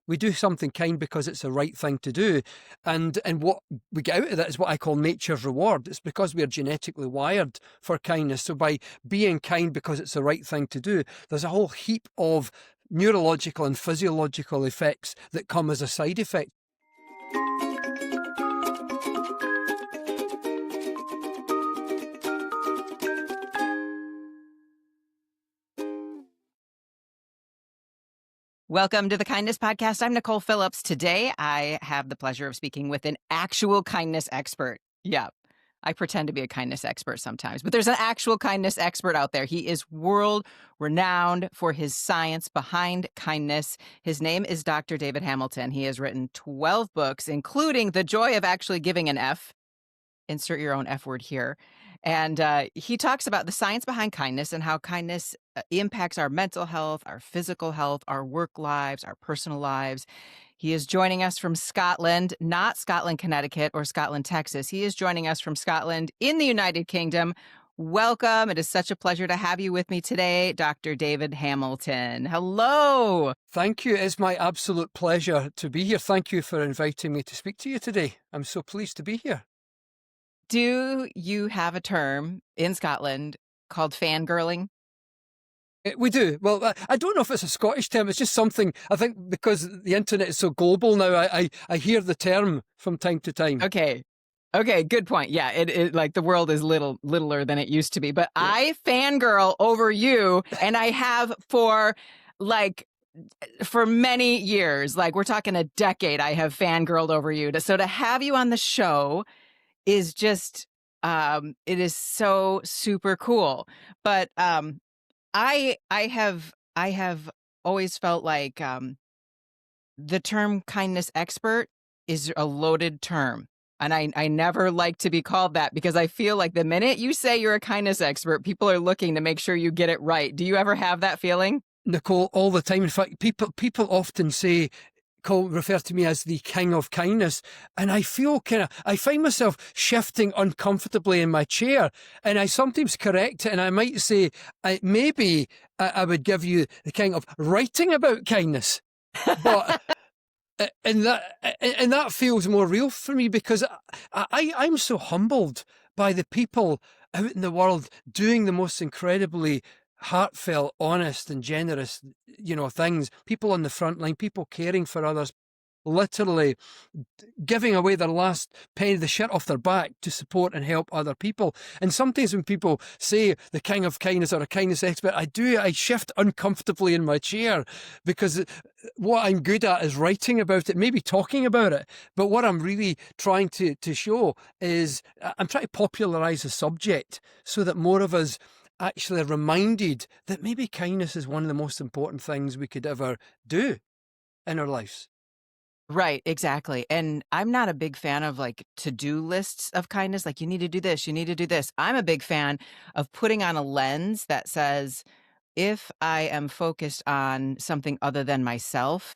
We do something kind because it's the right thing to do. And what we get out of that is what I call nature's reward. It's because we are genetically wired for kindness. So by being kind because it's the right thing to do, there's a whole heap of neurological and physiological effects that come as a side effect. Welcome to the Kindness Podcast. I'm Nicole Phillips. Today, I have the pleasure of speaking with an actual kindness expert. Yeah, I pretend to be a kindness expert sometimes, but there's an actual kindness expert out there. He is world renowned for his science behind kindness. His name is Dr. David Hamilton. He has written 12 books, including The Joy of Actually Giving an F. Insert your own F word here. And he talks about the science behind kindness and how kindness impacts our mental health, our physical health, our work lives, our personal lives. He is joining us from Scotland, not Scotland, Connecticut, or Scotland, Texas. He is joining us from Scotland in the United Kingdom. Welcome. It is such a pleasure to have you with me today, Dr. David Hamilton. Hello. Thank you. It's my absolute pleasure to be here. Thank you for inviting me to speak to you today. I'm so pleased to be here. Do you have a term in Scotland called fangirling? We do. Well, I don't know if it's a Scottish term. It's just something, I think, because the internet is so global now, I hear the term from time to time. Okay, good point. Yeah, it like the world is littler than it used to be. But yeah. I fangirl over you, and I have for many years. Like, we're talking a decade, I have fangirled over you. So to have you on the show is just, it is so super cool. But I have always felt like the term kindness expert is a loaded term. And I never like to be called that, because I feel like the minute you say you're a kindness expert, people are looking to make sure you get it right. Do you ever have that feeling? Nicole, all the time. In fact, people often refer to me as the king of kindness, and I feel I find myself shifting uncomfortably in my chair, and I sometimes correct it, and I might say, maybe I would give you the king of writing about kindness, but and that feels more real for me, because I'm so humbled by the people out in the world doing the most incredibly heartfelt, honest and generous, things. People on the front line, people caring for others, literally giving away their last penny, the shirt off their back to support and help other people. And sometimes when people say the king of kindness or a kindness expert, I shift uncomfortably in my chair, because what I'm good at is writing about it, maybe talking about it. But what I'm really trying to show is I'm trying to popularize the subject so that more of us actually are reminded that maybe kindness is one of the most important things we could ever do in our lives. Right, exactly. And I'm not a big fan of to-do lists of kindness. Like, you need to do this, you need to do this. I'm a big fan of putting on a lens that says, if I am focused on something other than myself,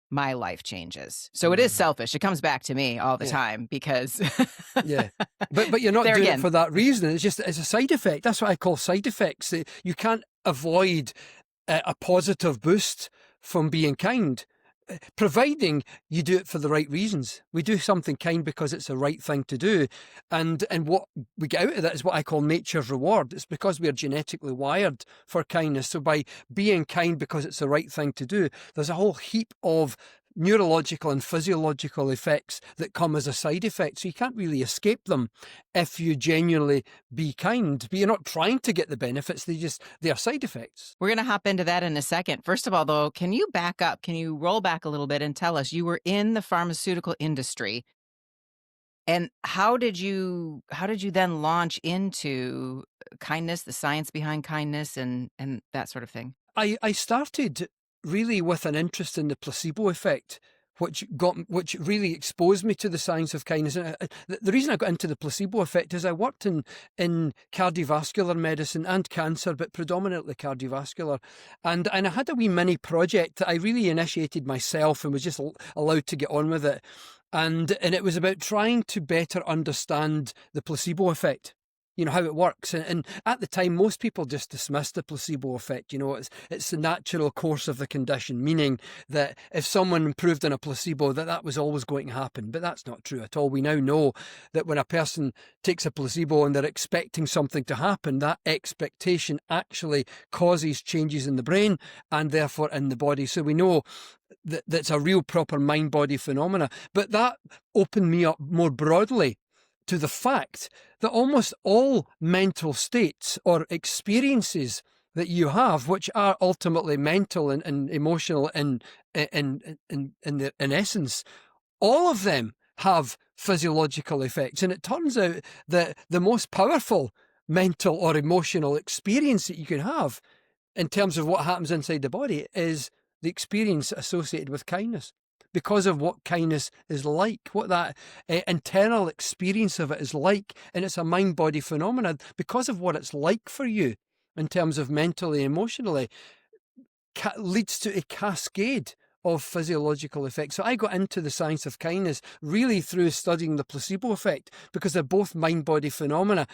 my life changes. So it is selfish. It comes back to me all the time, because yeah, but you're not doing it for that reason. It's a side effect. That's what I call side effects. You can't avoid a positive boost from being kind, providing you do it for the right reasons. We do something kind because it's the right thing to do, and what we get out of that is what I call nature's reward. It's because we are genetically wired for kindness. So by being kind because it's the right thing to do, there's a whole heap of neurological and physiological effects that come as a side effect. So you can't really escape them if you genuinely be kind. But you're not trying to get the benefits. They are side effects. We're going to hop into that in a second. First of all, though, can you back up? Can you roll back a little bit and tell us, you were in the pharmaceutical industry, and how did you then launch into kindness, the science behind kindness, and that sort of thing? I started really with an interest in the placebo effect, which really exposed me to the science of kindness. And the reason I got into the placebo effect is I worked in cardiovascular medicine and cancer, but predominantly cardiovascular. And I had a wee mini project that I really initiated myself and was just allowed to get on with it. And it was about trying to better understand the placebo effect. how it works. And at the time, most people just dismissed the placebo effect. It's the natural course of the condition, meaning that if someone improved on a placebo, that was always going to happen. But that's not true at all. We now know that when a person takes a placebo and they're expecting something to happen, that expectation actually causes changes in the brain and therefore in the body. So we know that's a real proper mind-body phenomena. But that opened me up more broadly to the fact that almost all mental states or experiences that you have, which are ultimately mental and emotional in essence, all of them have physiological effects. And it turns out that the most powerful mental or emotional experience that you can have in terms of what happens inside the body is the experience associated with kindness, because of what kindness is like, what that internal experience of it is like. And it's a mind-body phenomenon because of what it's like for you in terms of mentally, emotionally, leads to a cascade of physiological effects. So I got into the science of kindness really through studying the placebo effect, because they're both mind-body phenomena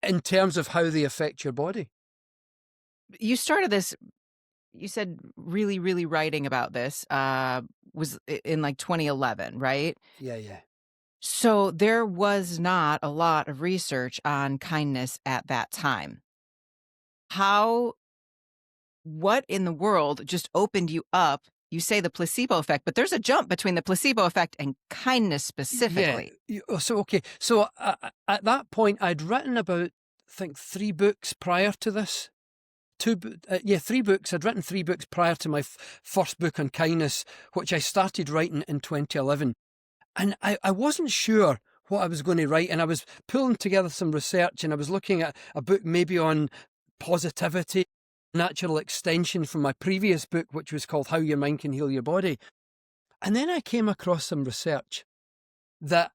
in terms of how they affect your body. You started this, you said really, really writing about this was in like 2011, right? Yeah. So there was not a lot of research on kindness at that time. What in the world just opened you up? You say the placebo effect, but there's a jump between the placebo effect and kindness specifically. Yeah. Okay. So at that point, I'd written about, I think, 3 books prior to this. 3 books. I'd written 3 books prior to my first book on kindness, which I started writing in 2011. And I wasn't sure what I was going to write. And I was pulling together some research, and I was looking at a book maybe on positivity, natural extension from my previous book, which was called How Your Mind Can Heal Your Body. And then I came across some research that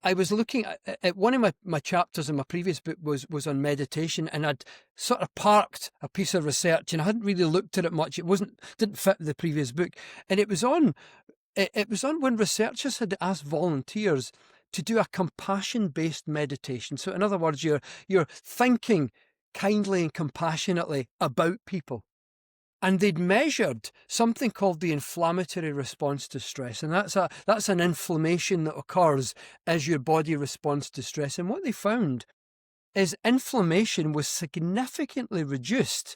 I was looking at one of my chapters in my previous book was on meditation, and I'd sort of parked a piece of research and I hadn't really looked at it much. It didn't fit the previous book. And it was on when researchers had asked volunteers to do a compassion-based meditation. So in other words, you're thinking kindly and compassionately about people. And they'd measured something called the inflammatory response to stress. And that's an inflammation that occurs as your body responds to stress. And what they found is inflammation was significantly reduced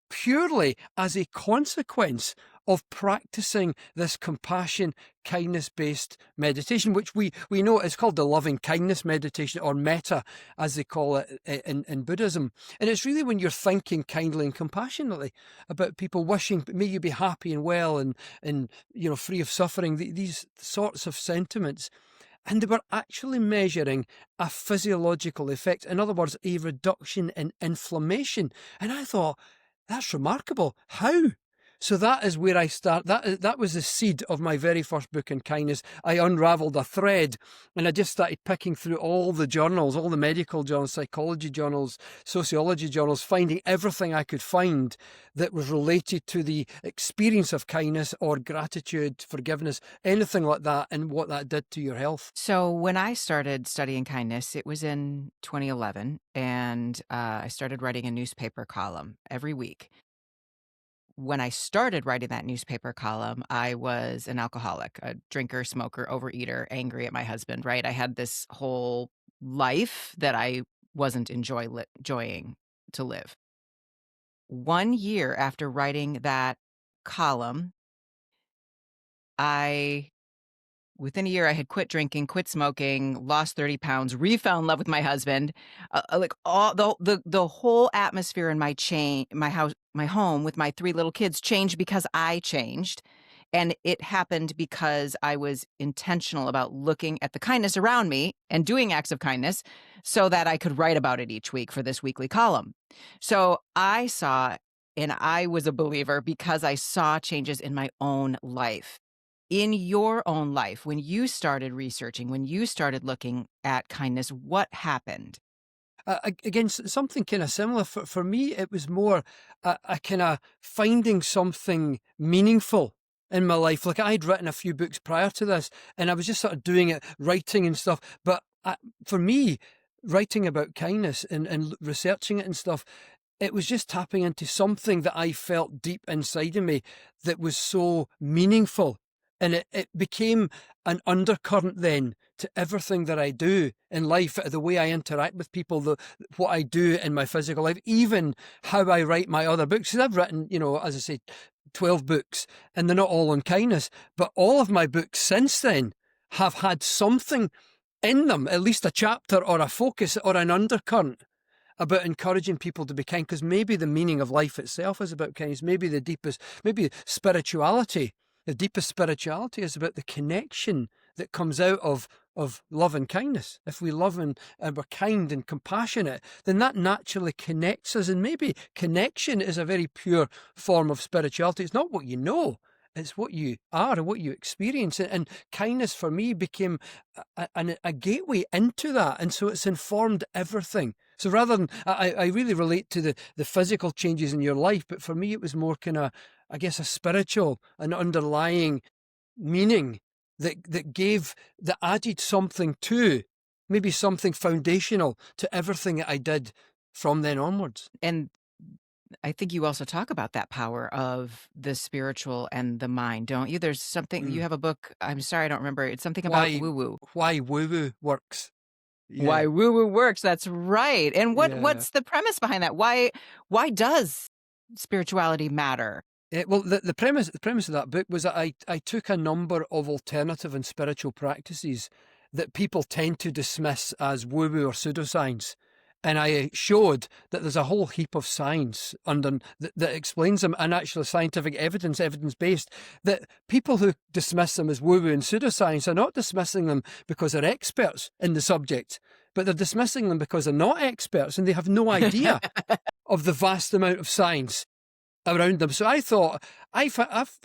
purely as a consequence of practicing this compassion, kindness-based meditation, which we know is called the loving kindness meditation, or metta, as they call it in Buddhism. And it's really when you're thinking kindly and compassionately about people, wishing, may you be happy and well and free of suffering, these sorts of sentiments. And they were actually measuring a physiological effect. In other words, a reduction in inflammation. And I thought, that's remarkable. How? So that is where I start. That was the seed of my very first book on kindness. I unraveled a thread, and I just started picking through all the journals, all the medical journals, psychology journals, sociology journals, finding everything I could find that was related to the experience of kindness or gratitude, forgiveness, anything like that, and what that did to your health. So when I started studying kindness, it was in 2011, and I started writing a newspaper column every week. When I started writing that newspaper column, I was an alcoholic, a drinker, smoker, overeater, angry at my husband, right? I had this whole life that I wasn't enjoying to live. 1 year after writing that column, within a year, I had quit drinking, quit smoking, lost 30 pounds, refell in love with my husband. Like all the whole atmosphere in my house, my home with my 3 little kids changed because I changed. And it happened because I was intentional about looking at the kindness around me and doing acts of kindness so that I could write about it each week for this weekly column. So I saw, and I was a believer because I saw changes in my own life. In your own life, when you started researching, when you started looking at kindness, what happened? Again, something kind of similar. For me, it was more a kind of finding something meaningful in my life. Like, I'd written a few books prior to this, and I was just sort of doing it, writing and stuff. But for me, writing about kindness and researching it and stuff, it was just tapping into something that I felt deep inside of me that was so meaningful. And it became an undercurrent then to everything that I do in life, the way I interact with people, what I do in my physical life, even how I write my other books. Because I've written, as I say, 12 books, and they're not all on kindness, but all of my books since then have had something in them, at least a chapter or a focus or an undercurrent about encouraging people to be kind, because maybe the meaning of life itself is about kindness. Maybe the deepest spirituality is about the connection that comes out of love and kindness. If we love and we're kind and compassionate, then that naturally connects us. And maybe connection is a very pure form of spirituality. It's not what you know, it's what you are and what you experience. And kindness for me became a gateway into that. And so it's informed everything. So rather than, I really relate to the physical changes in your life, but for me it was more kind of, I guess, a spiritual, an underlying meaning that added something to, maybe something foundational to everything that I did from then onwards. And I think you also talk about that power of the spiritual and the mind, don't you? There's something, you have a book, I'm sorry, I don't remember. It's something about woo-woo. Why woo-woo works. Yeah. Why woo-woo works, that's right. And what's the premise behind that? Why does spirituality matter? Well, the premise of that book was that I took a number of alternative and spiritual practices that people tend to dismiss as woo-woo or pseudoscience. And I showed that there's a whole heap of science that explains them, and actually scientific evidence-based, that people who dismiss them as woo-woo and pseudoscience are not dismissing them because they're experts in the subject, but they're dismissing them because they're not experts and they have no idea of the vast amount of science around them. So I thought, I've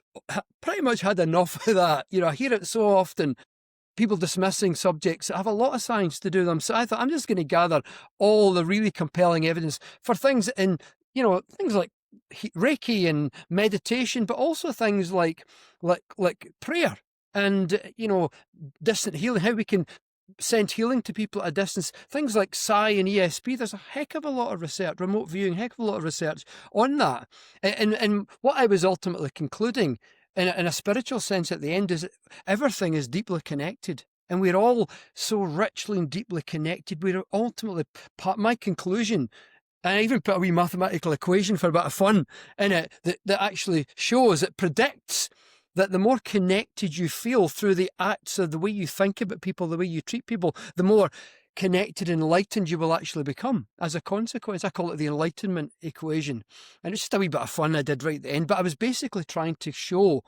pretty much had enough of that. I hear it so often, people dismissing subjects that have a lot of science to do them. So I thought, I'm just going to gather all the really compelling evidence for things things like Reiki and meditation, but also things like prayer and, distant healing, how we can send healing to people at a distance. Things like Psi and ESP, there's a heck of a lot of research, remote viewing, heck of a lot of research on that. And what I was ultimately concluding in a spiritual sense at the end is that everything is deeply connected. And we're all so richly and deeply connected. We're ultimately, my conclusion, and I even put a wee mathematical equation for a bit of fun in it that actually shows, it predicts that the more connected you feel through the acts of the way you think about people, the way you treat people, the more connected and enlightened you will actually become as a consequence. I call it the enlightenment equation. And it's just a wee bit of fun I did right at the end. But I was basically trying to show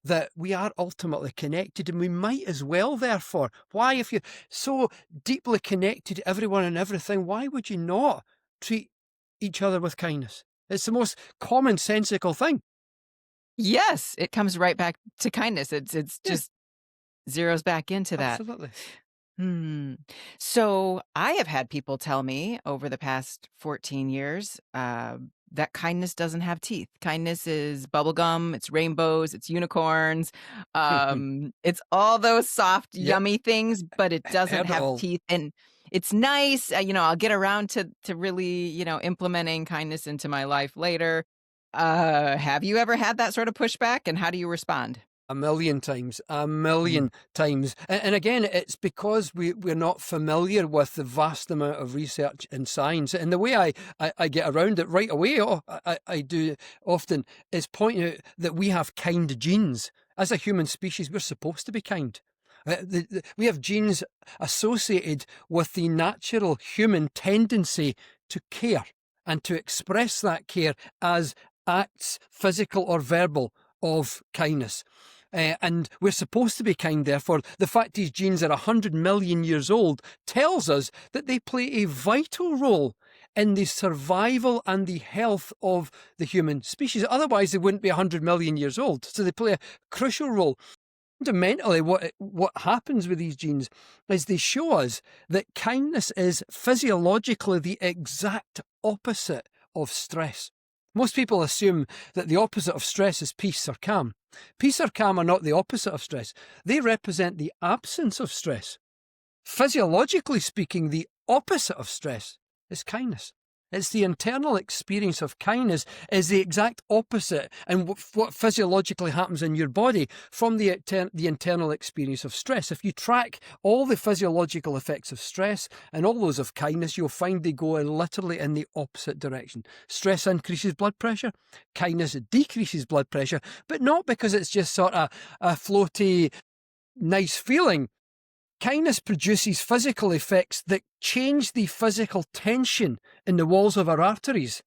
that we are ultimately connected, and we might as well, therefore. Why, if you're so deeply connected to everyone and everything, why would you not treat each other with kindness? It's the most commonsensical thing. Yes, it comes right back to kindness. It's just zeroes back into that. Absolutely. So I have had people tell me over the past 14 years that kindness doesn't have teeth. Kindness is bubblegum, it's rainbows, it's unicorns, it's all those soft, yummy things, but it doesn't have teeth. And it's nice, I'll get around to really, implementing kindness into my life later. Have you ever had that sort of pushback, and how do you respond? A million times. And again, it's because we're not familiar with the vast amount of research in science. And the way I get around it right away, I do often, is point out that we have kind genes. As a human species, we're supposed to be kind. We have genes associated with the natural human tendency to care and to express that care as acts, physical or verbal, of kindness. And we're supposed to be kind, therefore. The fact these genes are 100 million years old tells us that they play a vital role in the survival and the health of the human species. Otherwise, they wouldn't be 100 million years old. So they play a crucial role. Fundamentally, what happens with these genes is they show us that kindness is physiologically the exact opposite of stress. Most people assume that the opposite of stress is peace or calm. Peace or calm are not the opposite of stress. They represent the absence of stress. Physiologically speaking, the opposite of stress is kindness. It's the internal experience of kindness is the exact opposite, and what physiologically happens in your body from the internal experience of stress. If you track all the physiological effects of stress and all those of kindness, you'll find they go literally in the opposite direction. Stress increases blood pressure, kindness decreases blood pressure, but not because it's just sort of a floaty, nice feeling. Kindness produces physical effects that change the physical tension in the walls of our arteries,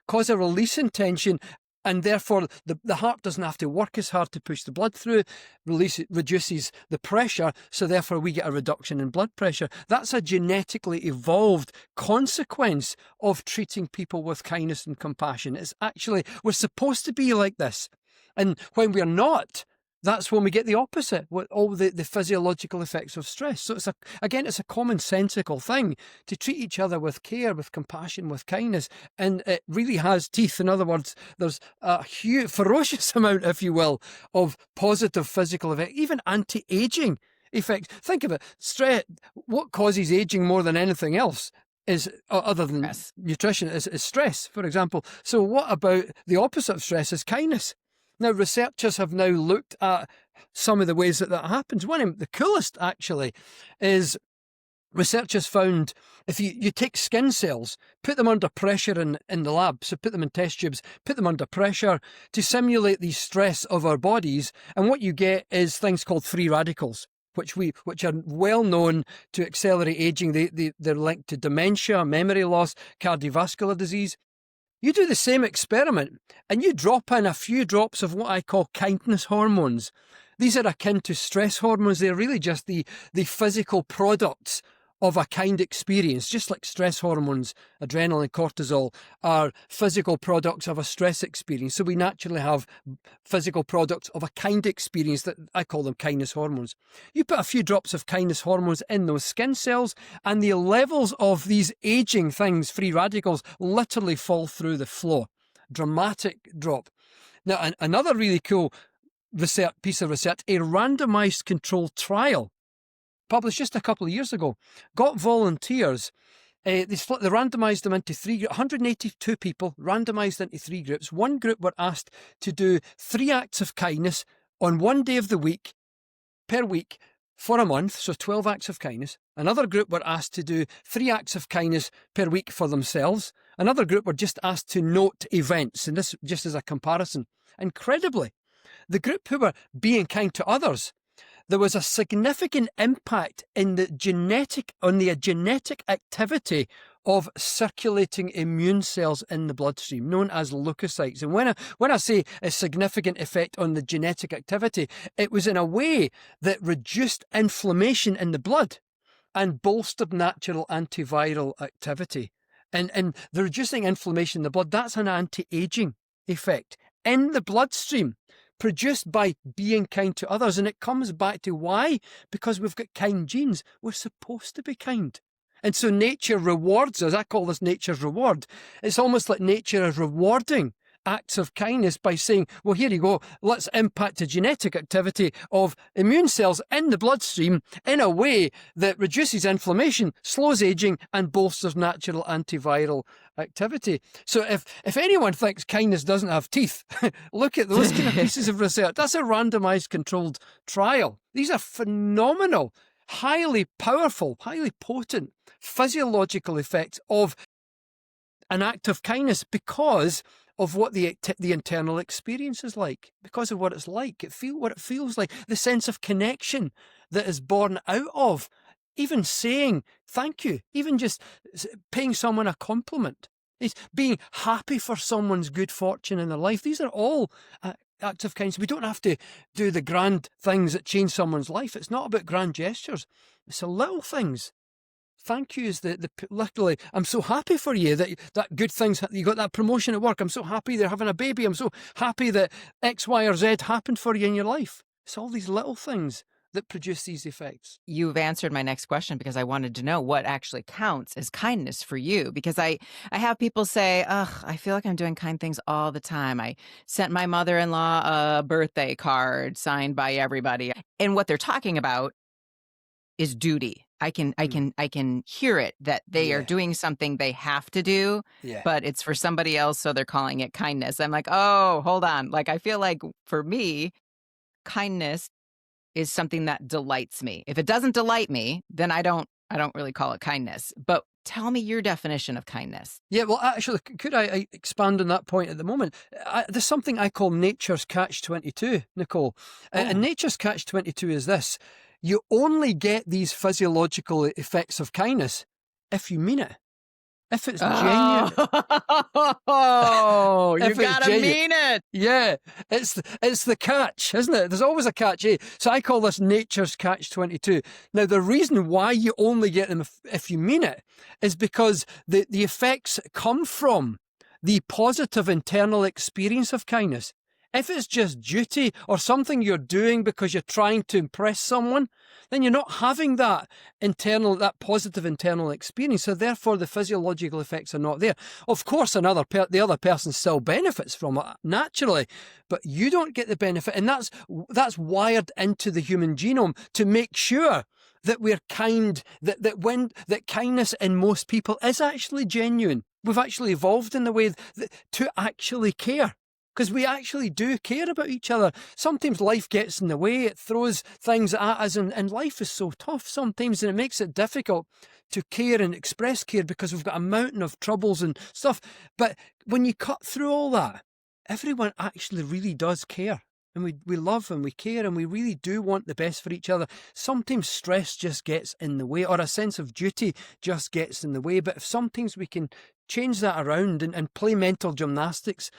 cause a release in tension, and therefore the heart doesn't have to work as hard to push the blood through, reduces the pressure, so therefore we get a reduction in blood pressure. That's a genetically evolved consequence of treating people with kindness and compassion. It's actually, we're supposed to be like this. And when we're not, that's when we get the opposite, with all the physiological effects of stress. So it's a commonsensical thing to treat each other with care, with compassion, with kindness, and it really has teeth. In other words, there's a huge, ferocious amount, if you will, of positive physical effects, even anti-aging effects. Think of it, stress. What causes aging more than anything else is, other than Stress. nutrition, is stress, for example. So what about the opposite of stress is kindness? Now, researchers have now looked at some of the ways that happens. One of the coolest, actually, is researchers found if you take skin cells, put them under pressure in the lab, so put them in test tubes, put them under pressure to simulate the stress of our bodies, and what you get is things called free radicals, which are well known to accelerate aging. They're linked to dementia, memory loss, cardiovascular disease. You do the same experiment and you drop in a few drops of what I call kindness hormones. These are akin to stress hormones. They're really just the physical products of a kind experience, just like stress hormones, adrenaline, cortisol, are physical products of a stress experience. So we naturally have physical products of a kind experience that I call them kindness hormones. You put a few drops of kindness hormones in those skin cells and the levels of these aging things, free radicals, literally fall through the floor. Dramatic drop. Now, another really cool piece of research, a randomized controlled trial published just a couple of years ago, got volunteers. They randomized them into 182 people, randomized into 3 groups. One group were asked to do 3 acts of kindness on one day of the week, per week, for a month, so 12 acts of kindness. Another group were asked to do 3 acts of kindness per week for themselves. Another group were just asked to note events, and this just as a comparison. Incredibly, the group who were being kind to others, there was a significant impact in the genetic activity of circulating immune cells in the bloodstream, known as leukocytes. And when I say a significant effect on the genetic activity, it was in a way that reduced inflammation in the blood and bolstered natural antiviral activity. And the reducing inflammation in the blood, that's an anti-aging effect in the bloodstream, produced by being kind to others. And it comes back to why? Because we've got kind genes. We're supposed to be kind. And so nature rewards us. I call this nature's reward. It's almost like nature is rewarding acts of kindness by saying, well, here you go, let's impact the genetic activity of immune cells in the bloodstream in a way that reduces inflammation, slows aging, and bolsters natural antiviral activity. So if anyone thinks kindness doesn't have teeth, look at those kind of pieces of research. That's a randomized controlled trial. These are phenomenal, highly powerful, highly potent physiological effects of an act of kindness because of what the internal experience is like, because of what it's like, what it feels like, the sense of connection that is born out of even saying thank you, even just paying someone a compliment. It's being happy for someone's good fortune in their life. These are all acts of kindness. We don't have to do the grand things that change someone's life. It's not about grand gestures. It's the little things. Thank you is literally, I'm so happy for you that good things, you got that promotion at work. I'm so happy they're having a baby. I'm so happy that X, Y, or Z happened for you in your life. It's all these little things that produce these effects. You've answered my next question because I wanted to know what actually counts as kindness for you. Because I have people say, I feel like I'm doing kind things all the time. I sent my mother-in-law a birthday card signed by everybody. And what they're talking about is duty. I can hear it that they are Yeah, doing something they have to do, yeah, but it's for somebody else, so they're calling it kindness. I'm like, "Oh, hold on." Like, I feel like for me, kindness is something that delights me. If it doesn't delight me, then I don't really call it kindness. But tell me your definition of kindness. yeah. Well, actually, could I expand on that point at the moment? There's something I call nature's catch-22, Nicole. And Oh. nature's catch-22 is this: you only get these physiological effects of kindness if you mean it, if it's genuine, Oh, you if it's gotta genuine. mean it. Yeah, it's the catch, isn't it? There's always a catch, eh? So I call this nature's catch-22. Now, the reason why you only get them if you mean it is because the effects come from the positive internal experience of kindness. If it's just duty or something you're doing because you're trying to impress someone, then you're not having that positive internal experience. So therefore, the physiological effects are not there. Of course, the other person still benefits from it naturally, but you don't get the benefit, and that's wired into the human genome to make sure that we're kind, that kindness in most people is actually genuine. We've actually evolved in the way to actually care. Because we actually do care about each other. Sometimes life gets in the way, it throws things at us, and life is so tough sometimes, and it makes it difficult to care and express care because we've got a mountain of troubles and stuff. But when you cut through all that, everyone actually really does care. And we love and we care and we really do want the best for each other. Sometimes stress just gets in the way, or a sense of duty just gets in the way. But if sometimes we can change that around and play mental gymnastics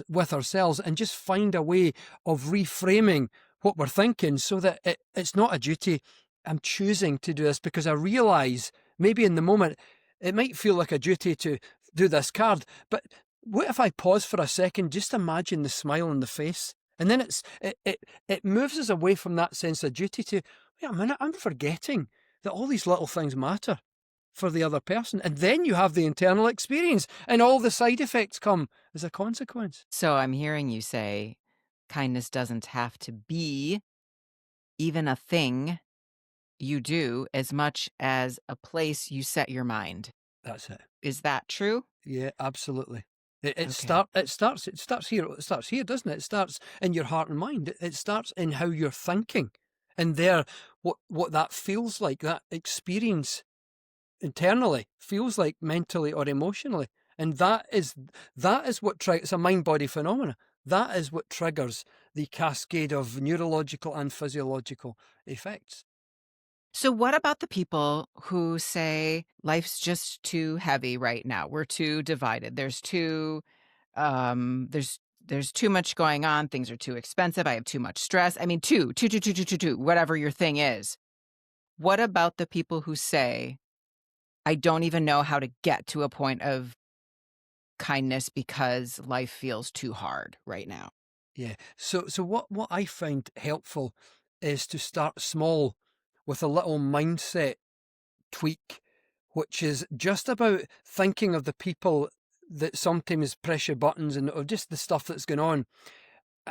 with ourselves and just find a way of reframing what we're thinking so that it's not a duty. I'm choosing to do this because I realise maybe in the moment it might feel like a duty to do this card, but what if I pause for a second, just imagine the smile on the face, and then it moves us away from that sense of duty to, wait a minute, I'm forgetting that all these little things matter for the other person. And then you have the internal experience and all the side effects come as a consequence. So I'm hearing you say kindness doesn't have to be even a thing you do as much as a place you set your mind. That's it. Is that true? Yeah, absolutely. Okay. It starts here. It starts here, doesn't it? It starts in your heart and mind. It starts in how you're thinking, and there, what that feels like, that experience internally feels like mentally or emotionally, and that is what triggers. It's a mind body phenomena. That is what triggers the cascade of neurological and physiological effects. So what about the people who say life's just too heavy right now? We're too divided. There's too much going on. Things are too expensive. I have too much stress. I mean, whatever your thing is. What about the people who say, I don't even know how to get to a point of kindness because life feels too hard right now? Yeah. So what I find helpful is to start small with a little mindset tweak, which is just about thinking of the people that sometimes press your buttons and or just the stuff that's going on,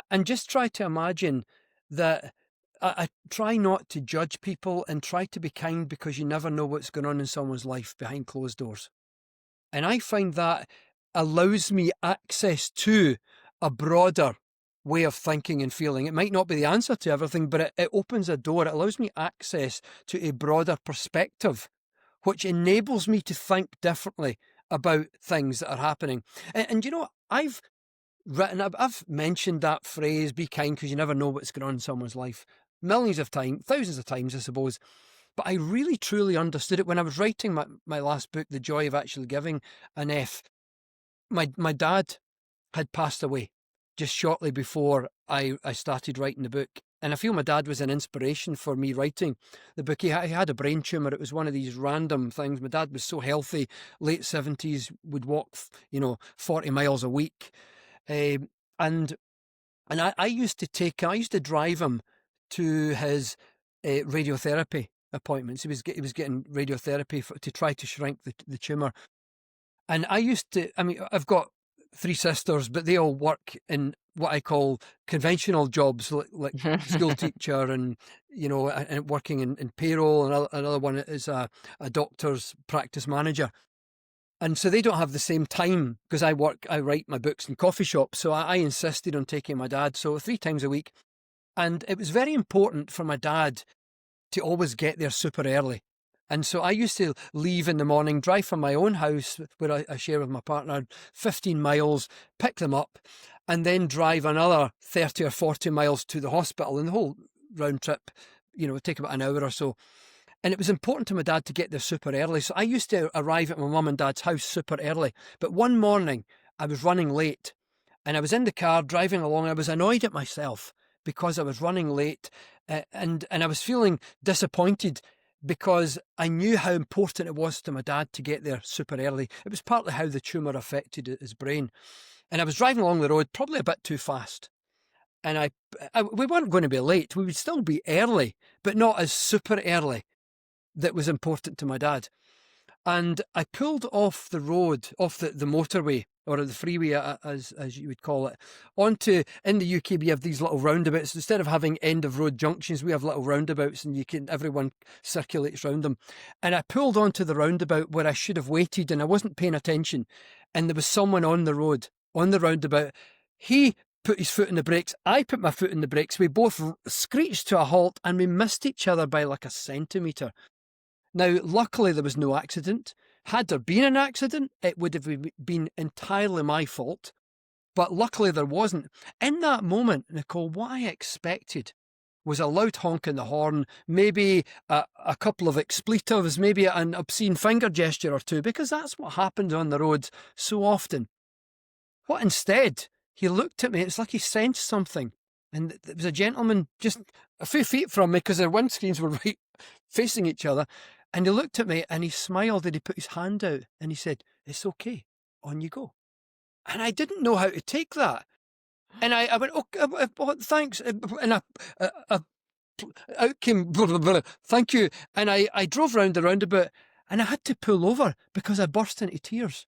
and just try to imagine that. I try not to judge people and try to be kind because you never know what's going on in someone's life behind closed doors. And I find that allows me access to a broader way of thinking and feeling. It might not be the answer to everything, but it opens a door. It allows me access to a broader perspective, which enables me to think differently about things that are happening. And you know, I've mentioned that phrase, be kind because you never know what's going on in someone's life, millions of times, thousands of times, I suppose. But I really truly understood it when I was writing my last book, The Joy of Actually Giving an F. My dad had passed away just shortly before I started writing the book. And I feel my dad was an inspiration for me writing the book. He had a brain tumour. It was one of these random things. My dad was so healthy, late 70s, would walk, 40 miles a week. Um, and I used to drive him to his radiotherapy appointments. He was getting radiotherapy to try to shrink the tumour. And I mean, I've got three sisters, but they all work in what I call conventional jobs, like school teacher and, and working in payroll. And another one is a doctor's practice manager. And so they don't have the same time because I write my books in coffee shops. So I insisted on taking my dad. So 3 times a week. And it was very important for my dad to always get there super early. And so I used to leave in the morning, drive from my own house where I share with my partner, 15 miles, pick them up, and then drive another 30 or 40 miles to the hospital. And the whole round trip, would take about an hour or so. And it was important to my dad to get there super early. So I used to arrive at my mum and dad's house super early. But one morning I was running late and I was in the car driving along. And I was annoyed at myself because I was running late, and I was feeling disappointed because I knew how important it was to my dad to get there super early. It was partly how the tumour affected his brain. And I was driving along the road probably a bit too fast. And we weren't going to be late. We would still be early, but not as super early that was important to my dad. And I pulled off the road, off the motorway, or the freeway, as you would call it, onto, in the UK, we have these little roundabouts. Instead of having end of road junctions, we have little roundabouts and everyone circulates round them. And I pulled onto the roundabout where I should have waited and I wasn't paying attention. And there was someone on the road, on the roundabout. He put his foot in the brakes. I put my foot in the brakes. We both screeched to a halt and we missed each other by like a centimetre. Now, luckily, there was no accident. Had there been an accident, it would have been entirely my fault. But luckily, there wasn't. In that moment, Nicole, what I expected was a loud honk in the horn, maybe a couple of expletives, maybe an obscene finger gesture or two, because that's what happens on the roads so often. What instead? He looked at me. It's like he sensed something. And there was a gentleman just a few feet from me because their windscreens were right facing each other. And he looked at me and he smiled and he put his hand out and he said, "It's okay, on you go." And I didn't know how to take that. And I went, "Oh, thanks." And out came, blah, blah, blah, "Thank you." And I drove round the roundabout and I had to pull over because I burst into tears.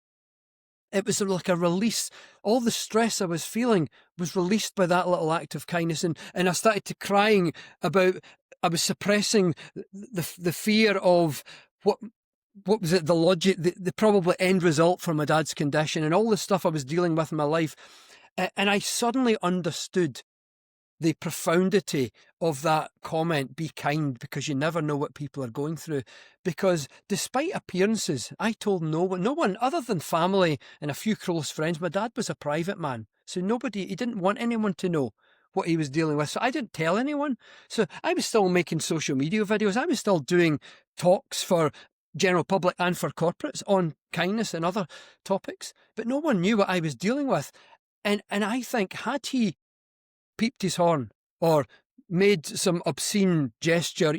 It was like a release. All the stress I was feeling was released by that little act of kindness. And I started to crying about, I was suppressing the fear of what was it, the logic, the probably end result for my dad's condition and all the stuff I was dealing with in my life. And I suddenly understood the profundity of that comment, "Be kind, because you never know what people are going through." Because despite appearances, I told no one other than family and a few close friends. My dad was a private man, so he didn't want anyone to know what he was dealing with. So I didn't tell anyone. So I was still making social media videos. I was still doing talks for general public and for corporates on kindness and other topics, but no one knew what I was dealing with. And I think, had he peeped his horn or made some obscene gesture,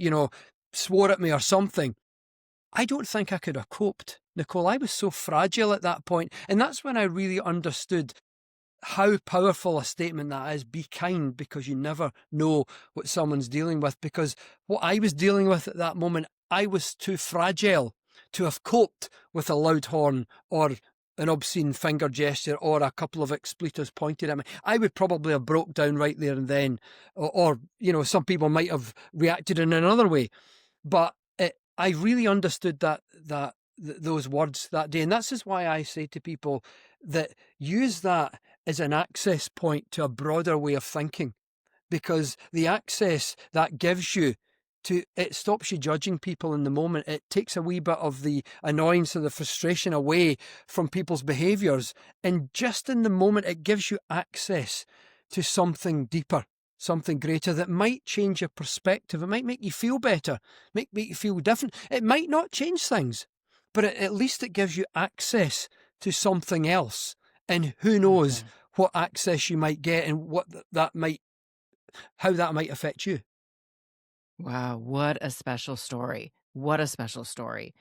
swore at me or something, I don't think I could have coped, Nicole. I was so fragile at that point. And that's when I really understood how powerful a statement that is. Be kind, because you never know what someone's dealing with. Because what I was dealing with at that moment, I was too fragile to have coped with a loud horn or an obscene finger gesture or a couple of expletives pointed at me. I would probably have broke down right there and then, or some people might have reacted in another way. But I really understood those words that day. And that's just why I say to people that use that as an access point to a broader way of thinking, because the access that gives you it stops you judging people in the moment. It takes a wee bit of the annoyance or the frustration away from people's behaviours. And just in the moment, it gives you access to something deeper, something greater that might change your perspective. It might make you feel better, make you feel different. It might not change things, but at least it gives you access to something else. And who knows what access you might get and how that might affect you. Wow, what a special story. What a special story.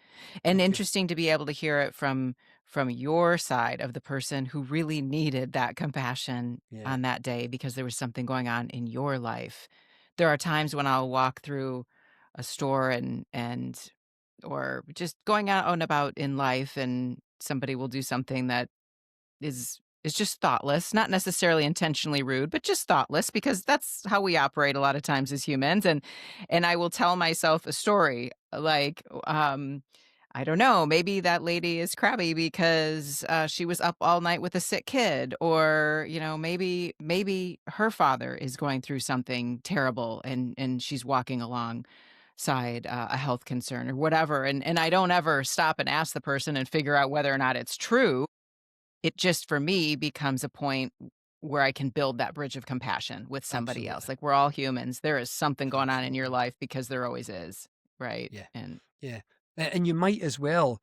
And Thank you. interesting to be able to hear it from your side of the person who really needed that compassion Yeah. on that day because there was something going on in your life. There are times when I'll walk through a store and or just going out and about in life and somebody will do something that is is just thoughtless, not necessarily intentionally rude, but just thoughtless because that's how we operate a lot of times as humans. And I will tell myself a story like, I don't know, maybe that lady is crabby because she was up all night with a sick kid, or maybe her father is going through something terrible and she's walking alongside a health concern or whatever. And I don't ever stop and ask the person and figure out whether or not it's true. It just, for me, becomes a point where I can build that bridge of compassion with somebody else. Absolutely. Like, we're all humans. There is something going on in your Absolutely. life because there always is, right? Yeah. And Yeah. And you might as well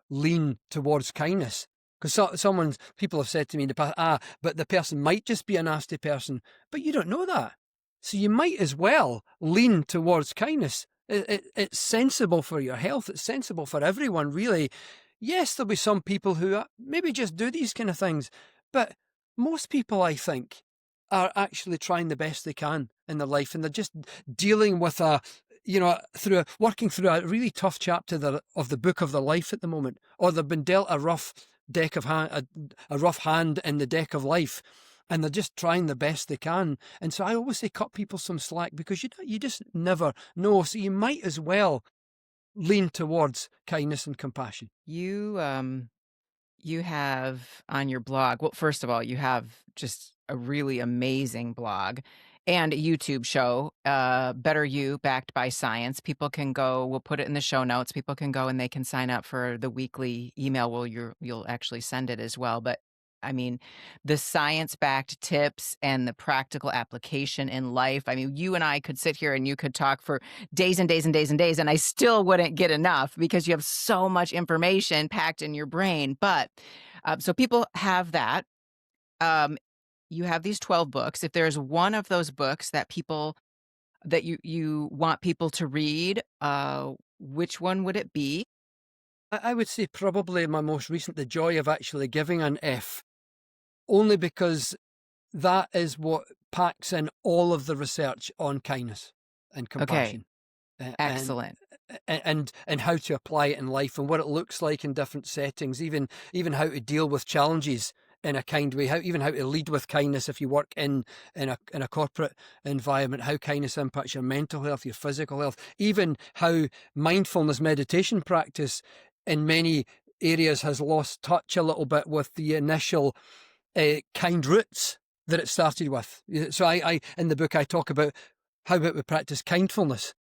lean towards kindness. Because people have said to me in the past, but the person might just be a nasty person, but you don't know that. So you might as well lean towards kindness. It's sensible for your health. It's sensible for everyone, really. Yes, there'll be some people who maybe just do these kind of things, but most people, I think, are actually trying the best they can in their life, and they're just dealing with working through a really tough chapter of the book of their life at the moment, or they've been dealt a rough deck of a rough hand in the deck of life, and they're just trying the best they can. And so I always say, cut people some slack, because you just never know. So you might as well lean towards kindness and compassion. you have on your blog, well, first of all, you have just a really amazing blog and a YouTube show, Better You, backed by science. People can go, we'll put it in the show notes. People can go and they can sign up for the weekly email. Well, you'll actually send it as well. But I mean, the science-backed tips and the practical application in life. I mean, you and I could sit here and you could talk for days and days and days and days, and I still wouldn't get enough because you have so much information packed in your brain. But so people have that. Um, you have these 12 books. If there's one of those books that you want people to read, which one would it be? I would say probably my most recent, The Joy of Actually Giving, an F, only because that is what packs in all of the research on kindness and Okay, compassion, and excellent. and how to apply it in life, and what it looks like in different settings, even how to deal with challenges in a kind way, even how to lead with kindness if you work in a corporate environment, how kindness impacts your mental health, your physical health, even how mindfulness meditation practice in many areas has lost touch a little bit with the initial kind roots that it started with. So I in the book I talk about how about we practice kindfulness,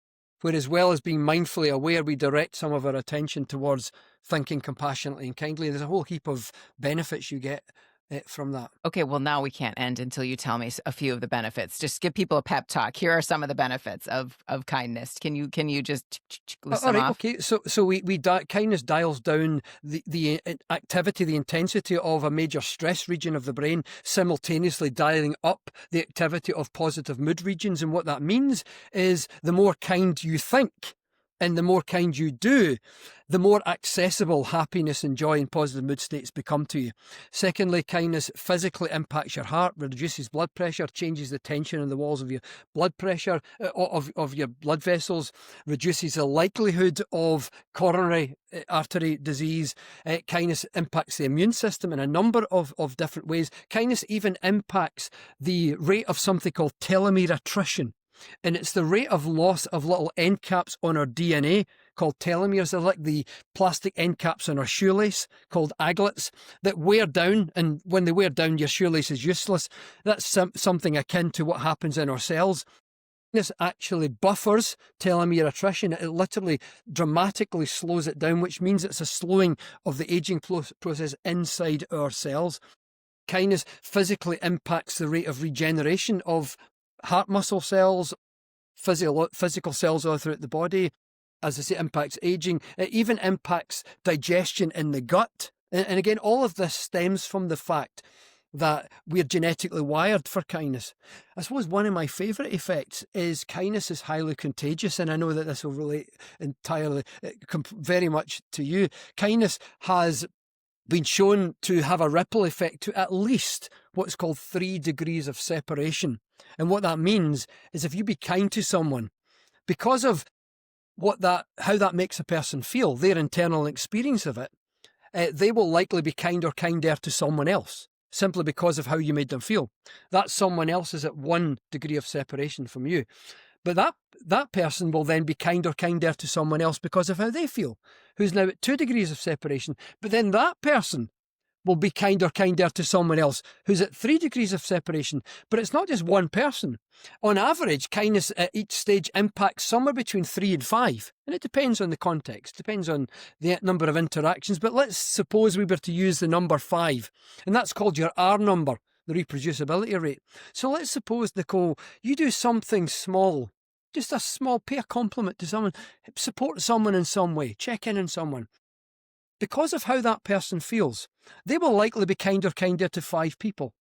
where as well as being mindfully aware, we direct some of our attention towards thinking compassionately and kindly. There's a whole heap of benefits you get from that. Okay, well, now we can't end until you tell me a few of the benefits. Just give people a pep talk. Here are some of the benefits of kindness. Can you just list All them right, off? okay. So kindness dials down the activity, the intensity of a major stress region of the brain, simultaneously dialing up the activity of positive mood regions. And what that means is the more kind you think and the more kind you do, the more accessible happiness and joy and positive mood states become to you. Secondly, kindness physically impacts your heart, reduces blood pressure, changes the tension in the walls of your blood pressure, of your blood vessels, reduces the likelihood of coronary artery disease. Kindness impacts the immune system in a number of different ways. Kindness even impacts the rate of something called telomere attrition. And it's the rate of loss of little end caps on our DNA called telomeres. They're like the plastic end caps on our shoelace called aglets that wear down. And when they wear down, your shoelace is useless. That's something akin to what happens in our cells. This actually buffers telomere attrition. It literally dramatically slows it down, which means it's a slowing of the aging process inside our cells. Kindness physically impacts the rate of regeneration of heart muscle cells, physical cells all throughout the body. As I say, it impacts aging. It even impacts digestion in the gut. And again, all of this stems from the fact that we're genetically wired for kindness. I suppose one of my favourite effects is kindness is highly contagious, and I know that this will relate entirely, very much to you. Kindness has been shown to have a ripple effect to at least what's called 3 degrees of separation. And what that means is if you be kind to someone, because of how that makes a person feel, their internal experience of it, they will likely be kind or kinder to someone else, simply because of how you made them feel. That someone else is at 1 degree of separation from you. But that person will then be kind or kinder to someone else because of how they feel, who's now at 2 degrees of separation. But then that person will be kind or kinder to someone else who's at 3 degrees of separation. But it's not just one person. On average, kindness at each stage impacts somewhere between 3 and 5. And it depends on the context, depends on the number of interactions. But let's suppose we were to use the number 5, and that's called your R number, the reproducibility rate. So let's suppose, Nicole, you do something small, just a small, pay a compliment to someone, support someone in some way, check in on someone. Because of how that person feels, they will likely be kind or kinder to 5 people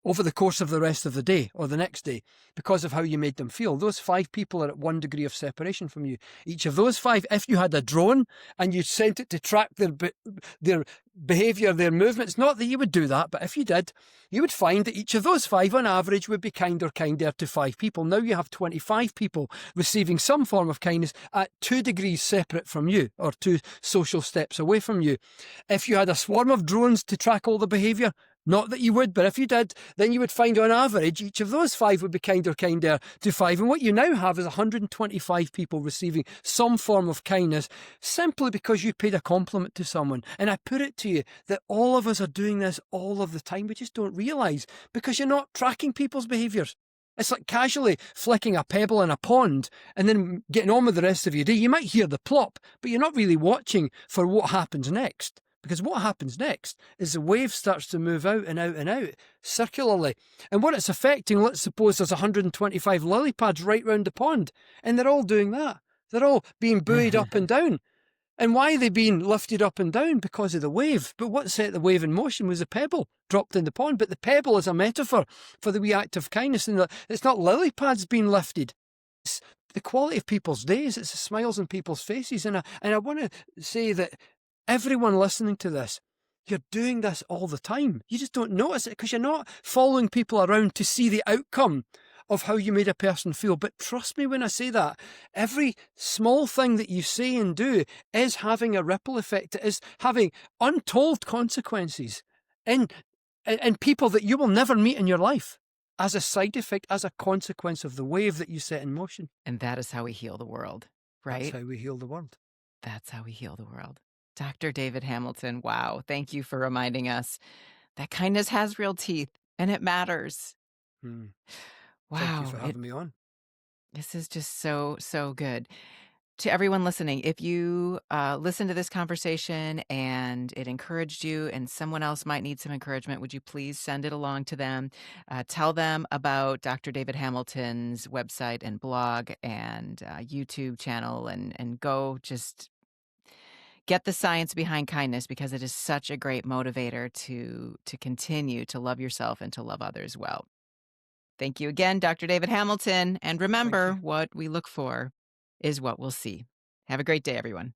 over the course of the rest of the day or the next day because of how you made them feel. Those 5 people are at 1 degree of separation from you. Each of those 5, if you had a drone and you sent it to track their behaviour, their movements, not that you would do that, but if you did, you would find that each of those 5 on average would be kind or kinder to 5 people. Now you have 25 people receiving some form of kindness at 2 degrees separate from you, or 2 social steps away from you. If you had a swarm of drones to track all the behaviour, not that you would, but if you did, then you would find on average each of those 5 would be kind or kinder to 5. And what you now have is 125 people receiving some form of kindness simply because you paid a compliment to someone. And I put it to you that all of us are doing this all of the time. We just don't realise, because you're not tracking people's behaviours. It's like casually flicking a pebble in a pond and then getting on with the rest of your day. You might hear the plop, but you're not really watching for what happens next. Because what happens next is the wave starts to move out and out and out circularly. And what it's affecting, let's suppose there's 125 lily pads right round the pond, and they're all doing that. They're all being buoyed up and down. And why are they being lifted up and down? Because of the wave. But what set the wave in motion was a pebble dropped in the pond. But the pebble is a metaphor for the wee act of kindness. And it's not lily pads being lifted. It's the quality of people's days. It's the smiles on people's faces. And I want to say that everyone listening to this, you're doing this all the time. You just don't notice it because you're not following people around to see the outcome of how you made a person feel. But trust me when I say that, every small thing that you say and do is having a ripple effect. It is having untold consequences in people that you will never meet in your life, as a side effect, as a consequence of the wave that you set in motion. And that is how we heal the world, right? That's how we heal the world. That's how we heal the world. Dr. David Hamilton, wow. Thank you for reminding us that kindness has real teeth and it matters. Wow. Thank you for having me on. This is just so, so good. To everyone listening, if you listen to this conversation and it encouraged you and someone else might need some encouragement, would you please send it along to them? Tell them about Dr. David Hamilton's website and blog and YouTube channel, and go just get the science behind kindness, because it is such a great motivator to continue to love yourself and to love others well. Thank you again, Dr. David Hamilton. And remember, what we look for is what we'll see. Have a great day, everyone.